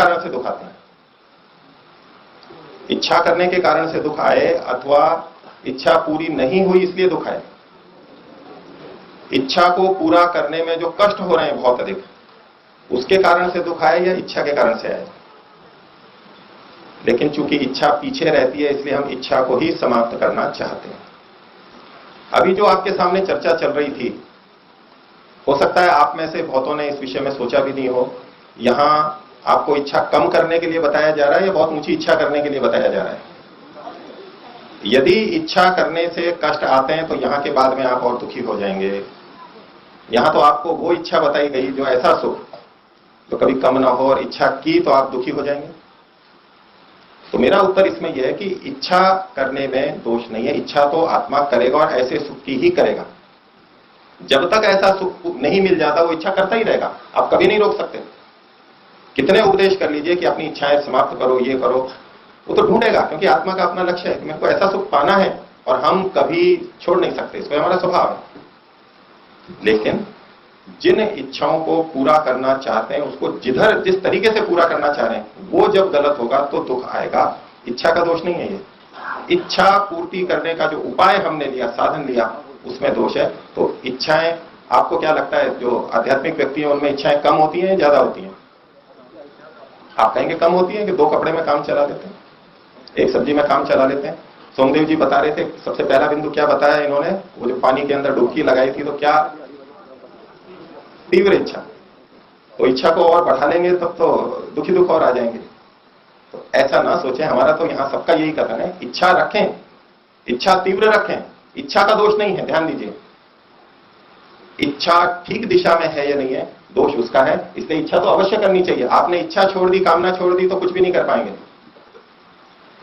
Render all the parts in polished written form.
कारण से दुख आते हैं? इच्छा करने के कारण से दुख आए अथवा इच्छा पूरी नहीं हुई इसलिए दुख आए? इच्छा को पूरा करने में जो कष्ट हो रहे हैं बहुत अधिक, उसके कारण से दुख आए या इच्छा के कारण से आए? लेकिन चूंकि इच्छा पीछे रहती है इसलिए हम इच्छा को ही समाप्त करना चाहते हैं। अभी जो आपके सामने चर्चा चल रही थी, हो सकता है आप में से बहुतों ने इस विषय में सोचा भी नहीं हो। यहां आपको इच्छा कम करने के लिए बताया जा रहा है या बहुत ऊंची इच्छा करने के लिए बताया जा रहा है? यदि इच्छा करने से कष्ट आते हैं तो यहां के बाद में आप और दुखी हो जाएंगे। यहां तो आपको वो इच्छा बताई गई जो ऐसा सुख तो कभी कम ना हो, और इच्छा की तो आप दुखी हो जाएंगे। तो मेरा उत्तर इसमें यह है कि इच्छा करने में दोष नहीं है। इच्छा तो आत्मा करेगा और ऐसे सुख की ही करेगा। जब तक ऐसा सुख नहीं मिल जाता वो इच्छा करता ही रहेगा, आप कभी नहीं रोक सकते। कितने उपदेश कर लीजिए कि अपनी इच्छाएं समाप्त करो, ये करो, वो तो ढूंढेगा, क्योंकि आत्मा का अपना लक्ष्य है कि मेरे को ऐसा सुख पाना है और हम कभी छोड़ नहीं सकते, इसमें हमारा स्वभाव है। लेकिन जिन इच्छाओं को पूरा करना चाहते हैं उसको जिस तरीके से पूरा करना चाह रहे हैं वो जब गलत होगा तो दुख आएगा। इच्छा का दोष नहीं है ये। इच्छा पूर्ति करने का जो उपाय हमने लिया, साधन लिया, उसमें दोष है। तो इच्छाएं, आपको क्या लगता है जो आध्यात्मिक व्यक्ति है उनमें इच्छाएं कम होती हैं, ज्यादा होती हैं? आप कहेंगे कम होती हैं कि 2 कपड़े में काम चला लेते हैं, 1 सब्जी में काम चला लेते हैं। सोमदेव जी बता रहे थे, सबसे पहला बिंदु क्या बताया इन्होंने, वो जो पानी के अंदर डुबकी लगाई थी तो क्या, तीव्र इच्छा। तो इच्छा को और बढ़ा लेंगे तब तो दुखी दुख और आ जाएंगे। तो ऐसा ना सोचें, हमारा तो यहां सबका यही कथन है, इच्छा रखें, इच्छा तीव्र रखें। इच्छा का दोष नहीं है, ध्यान दीजिए। इच्छा ठीक दिशा में है या नहीं है, दोष उसका है। इसलिए इच्छा तो अवश्य करनी चाहिए। आपने इच्छा छोड़ दी, कामना छोड़ दी तो कुछ भी नहीं कर पाएंगे।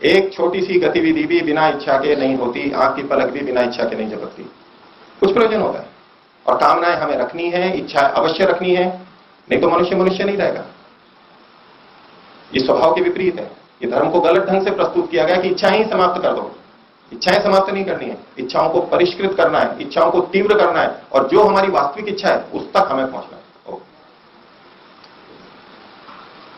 एक छोटी सी गतिविधि भी बिना इच्छा के नहीं होती, आंख की पलक भी बिना इच्छा के नहीं झपकती, कुछ प्रयोजन होता है। और कामनाएं हमें रखनी है, इच्छा अवश्य रखनी है, नहीं तो मनुष्य मनुष्य नहीं रहेगा। ये स्वभाव के विपरीत है। ये धर्म को गलत ढंग से प्रस्तुत किया गया कि इच्छाएं ही समाप्त कर दो। इच्छाएं समाप्त नहीं करनी है, इच्छाओं को परिष्कृत करना है, इच्छाओं को तीव्र करना है, और जो हमारी वास्तविक इच्छा है उस तक हमें पहुंचना है।